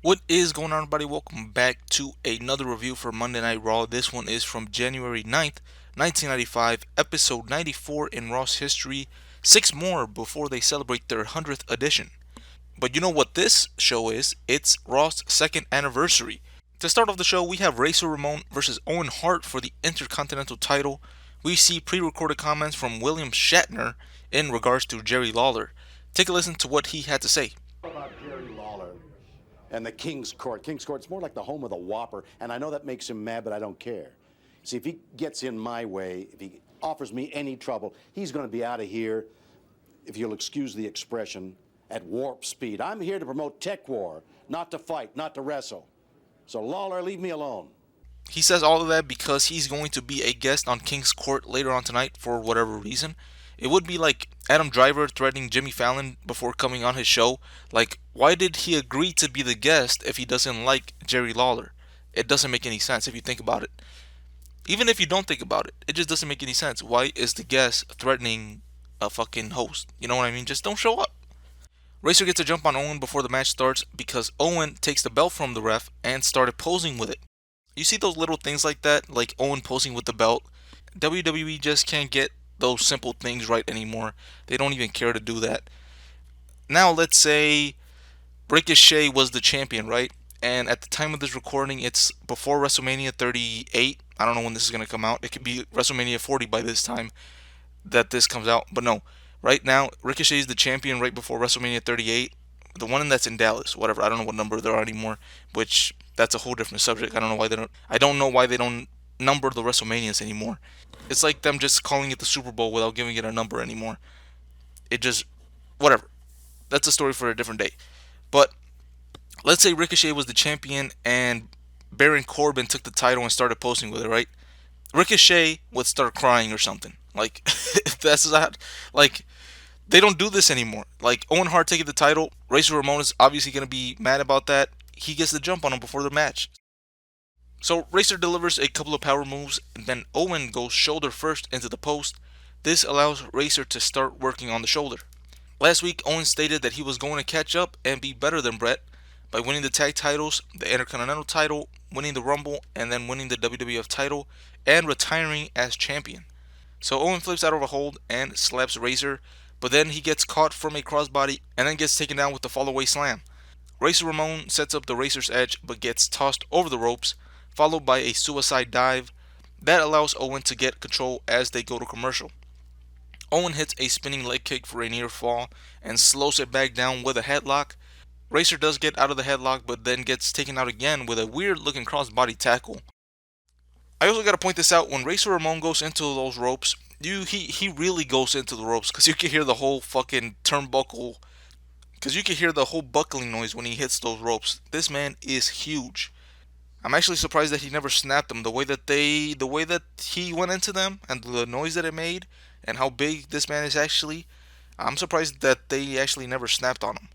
What is going on, everybody? Welcome back to another review for Monday Night Raw. This one is from January 9th, 1995, episode 94 in Raw's history. Six more before they celebrate their 100th edition. But you know what this show is? It's Raw's second anniversary. To start off the show, we have Razor Ramon versus Owen Hart for the Intercontinental title. We see pre recorded comments from William Shatner in regards to Jerry Lawler. Take a listen to what he had to say. About Jerry Lawler and the King's Court. King's Court's more like the home of the Whopper, and I know that makes him mad, but I don't care. See, if he gets in my way, if he offers me any trouble, he's going to be out of here, if you'll excuse the expression, at warp speed. I'm here to promote tech war, not to fight, not to wrestle. So, Lawler, leave me alone. He says all of that because he's going to be a guest on King's Court later on tonight for whatever reason. It would be like Adam Driver threatening Jimmy Fallon before coming on his show. Like, why did he agree to be the guest if he doesn't like Jerry Lawler? It doesn't make any sense if you think about it. Even if you don't think about it, it just doesn't make any sense. Why is the guest threatening a fucking host? You know what I mean? Just don't show up. Racer gets a jump on Owen before the match starts because Owen takes the belt from the ref and started posing with it. You see those little things like that, like Owen posing with the belt? WWE just can't get those simple things right anymore. They don't even care to do that. Now, let's say Ricochet was the champion, right? And at the time of this recording, it's before WrestleMania 38. I don't know when this is going to come out. It could be WrestleMania 40 by this time that this comes out. But no, right now, Ricochet is the champion right before WrestleMania 38. The one that's in Dallas, whatever. I don't know what number there are anymore, which that's a whole different subject. I don't know why they don't. I don't know why they don't number the WrestleManias anymore. It's like them just calling it the Super Bowl without giving it a number anymore. It just whatever. That's a story for a different day. But let's say Ricochet was the champion and Baron Corbin took the title and started posting with it, right? Ricochet would start crying or something. Like that's not like they don't do this anymore. Like Owen Hart taking the title, Razor Ramon is obviously going to be mad about that. He gets the jump on him before the match. So Razor delivers a couple of power moves, and then Owen goes shoulder first into the post. This allows Razor to start working on the shoulder. Last week, Owen stated that he was going to catch up and be better than Brett by winning the tag titles, the Intercontinental title, winning the Rumble, and then winning the WWF title, and retiring as champion. So Owen flips out of a hold and slaps Razor, but then he gets caught from a crossbody and then gets taken down with the fallaway slam. Razor Ramon sets up the Razor's Edge but gets tossed over the ropes, followed by a suicide dive. That allows Owen to get control as they go to commercial. Owen hits a spinning leg kick for a near fall and slows it back down with a headlock. Razor does get out of the headlock but then gets taken out again with a weird looking crossbody tackle. I also got to point this out, when Razor Ramon goes into those ropes, he really goes into the ropes because you can hear the whole fucking turnbuckle, because you can hear the whole buckling noise when he hits those ropes. This man is huge. I'm actually surprised that he never snapped them. The way that he went into them and the noise that it made and how big this man is actually, I'm surprised that they actually never snapped on him.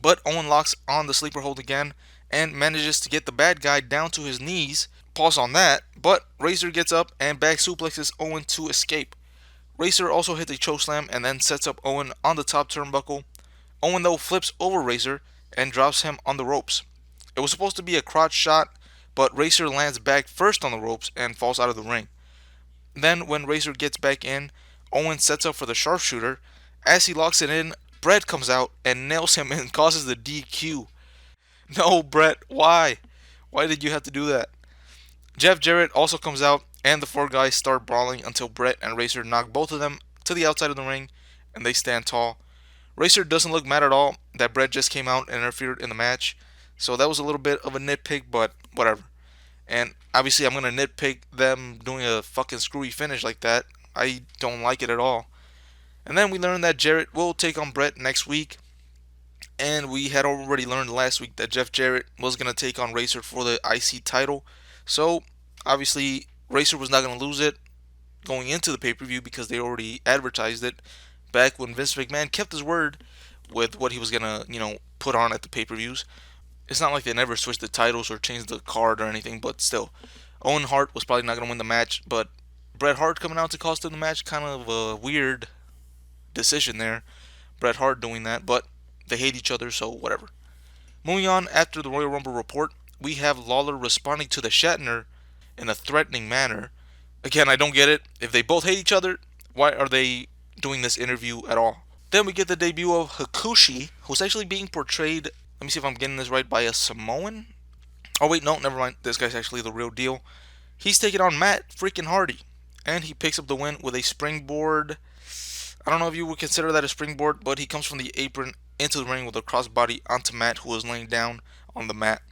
But Owen locks on the sleeper hold again and manages to get the bad guy down to his knees. Pause on that, but Razor gets up and back suplexes Owen to escape. Razor also hits a chokeslam and then sets up Owen on the top turnbuckle. Owen though flips over Razor and drops him on the ropes. It was supposed to be a crotch shot, but Razor lands back first on the ropes and falls out of the ring. Then when Razor gets back in, Owen sets up for the sharpshooter. As he locks it in, Brett comes out and nails him and causes the DQ. No, Brett, why? Why did you have to do that? Jeff Jarrett also comes out, and the four guys start brawling until Brett and Razor knock both of them to the outside of the ring, and they stand tall. Razor doesn't look mad at all that Brett just came out and interfered in the match, so that was a little bit of a nitpick, but whatever. And obviously, I'm gonna nitpick them doing a fucking screwy finish like that. I don't like it at all. And then we learned that Jarrett will take on Brett next week, and we had already learned last week that Jeff Jarrett was gonna take on Razor for the IC title. So obviously, Razor was not gonna lose it going into the pay-per-view because they already advertised it back when Vince McMahon kept his word with what he was gonna, put on at the pay-per-views. It's not like they never switched the titles or changed the card or anything, but still, Owen Hart was probably not gonna win the match. But Bret Hart coming out to cost him the match, kind of a weird decision there. Bret Hart doing that, but they hate each other, so whatever. Moving on, after the Royal Rumble report, we have Lawler responding to the Shatner in a threatening manner. Again, I don't get it. If they both hate each other, why are they doing this interview at all? Then we get the debut of Hakushi, who's actually being portrayed, let me see if I'm getting this right, by a Samoan? Oh, wait, no, never mind. This guy's actually the real deal. He's taking on Matt freaking Hardy, and he picks up the win with a springboard. I don't know if you would consider that a springboard, but he comes from the apron into the ring with a crossbody onto Matt, who was laying down on the mat.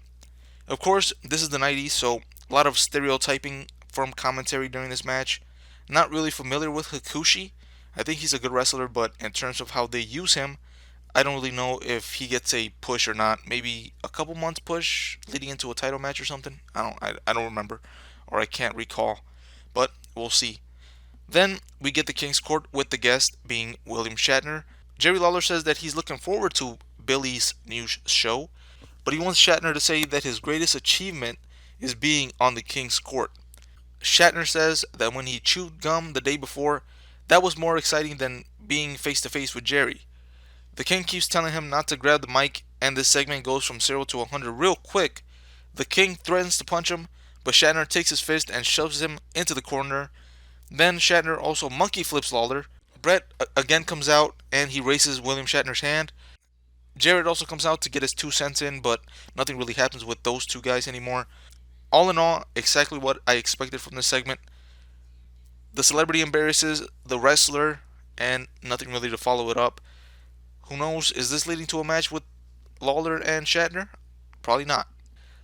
Of course, this is the 90s, so a lot of stereotyping from commentary during this match. Not really familiar with Hakushi. I think he's a good wrestler, but in terms of how they use him, I don't really know if he gets a push or not. Maybe a couple months push leading into a title match or something. I don't remember, or I can't recall, but we'll see. Then we get the King's Court with the guest being William Shatner. Jerry Lawler says that he's looking forward to Billy's new show, but he wants Shatner to say that his greatest achievement is being on the King's Court. Shatner says that when he chewed gum the day before, that was more exciting than being face to face with Jerry. The King keeps telling him not to grab the mic, and this segment goes from 0 to 100 real quick. The King threatens to punch him, but Shatner takes his fist and shoves him into the corner. Then Shatner also monkey flips Lawler. Brett again comes out and he races William Shatner's hand. Jarrett also comes out to get his 2 cents in, but nothing really happens with those two guys anymore. All in all, exactly what I expected from this segment. The celebrity embarrasses the wrestler, and nothing really to follow it up. Who knows? Is this leading to a match with Lawler and Shatner? Probably not.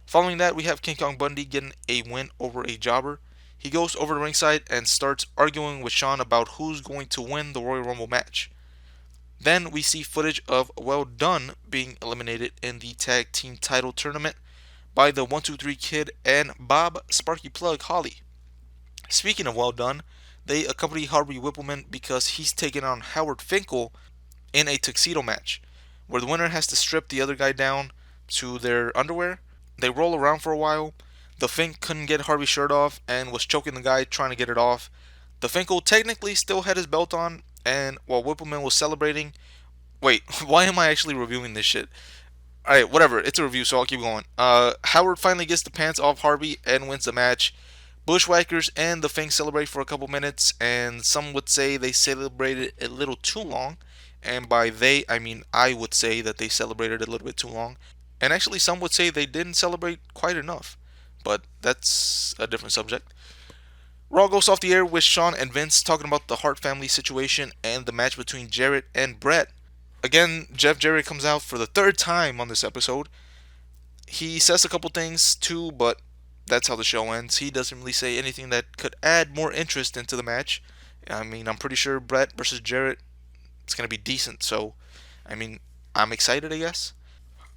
Following that, we have King Kong Bundy getting a win over a jobber. He goes over to ringside and starts arguing with Shawn about who's going to win the Royal Rumble match. Then we see footage of Well Done being eliminated in the tag team title tournament by the 123 Kid and Bob Sparky Plug Holly. Speaking of Well Done, they accompany Harvey Whippleman because he's taking on Howard Finkel in a tuxedo match, where the winner has to strip the other guy down to their underwear. They roll around for a while. The Fink couldn't get Harvey's shirt off and was choking the guy trying to get it off. The Finkel technically still had his belt on, and while Whippleman was celebrating. Wait, why am I actually reviewing this shit? Alright, whatever. It's a review, so I'll keep going. Howard finally gets the pants off Harvey and wins the match. Bushwhackers and the Fink celebrate for a couple minutes, and some would say they celebrated a little too long. And by they, I mean I would say that they celebrated a little bit too long. And actually, some would say they didn't celebrate quite enough. But that's a different subject. Raw goes off the air with Shawn and Vince talking about the Hart family situation and the match between Jarrett and Brett. Again, Jeff Jarrett comes out for the third time on this episode. He says a couple things too, but that's how the show ends. He doesn't really say anything that could add more interest into the match. I mean, I'm pretty sure Brett versus Jarrett, it's going to be decent. So, I mean, I'm excited, I guess.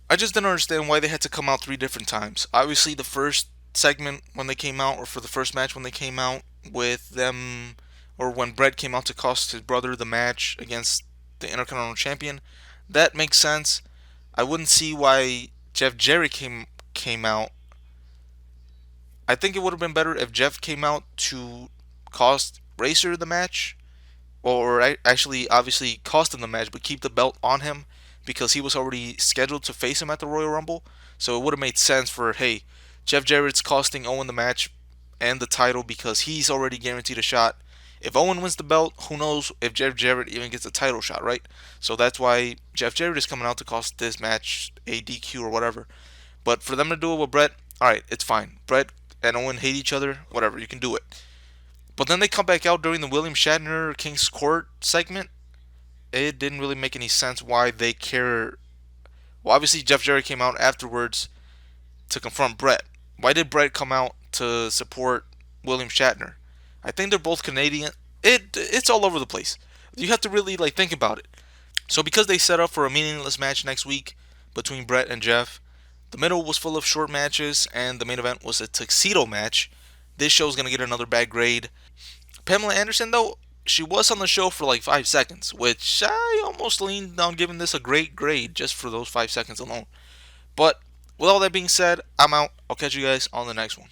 I just didn't understand why they had to come out 3 different times. Obviously, the first segment when they came out, or for the first match when they came out with them, or when Brett came out to cost his brother the match against the Intercontinental Champion, that makes sense. I wouldn't see why Jeff Jarrett came out. I think it would have been better if Jeff came out to cost Racer the match, or actually obviously cost him the match, but keep the belt on him because he was already scheduled to face him at the Royal Rumble. So it would have made sense for, hey, Jeff Jarrett's costing Owen the match and the title because he's already guaranteed a shot. If Owen wins the belt, who knows if Jeff Jarrett even gets a title shot, right? So that's why Jeff Jarrett is coming out to cost this match a DQ or whatever. But for them to do it with Brett, alright, it's fine. Brett and Owen hate each other, whatever, you can do it. But then they come back out during the William Shatner King's Court segment. It didn't really make any sense why they care. Well, obviously Jeff Jarrett came out afterwards to confront Brett. Why did Brett come out to support William Shatner? I think they're both Canadian. It's all over the place. You have to really think about it. So because they set up for a meaningless match next week between Brett and Jeff, the middle was full of short matches and the main event was a tuxedo match. This show's gonna get another bad grade. Pamela Anderson though, she was on the show for 5 seconds, which I almost leaned on giving this a great grade just for those 5 seconds alone. But with all that being said, I'm out. I'll catch you guys on the next one.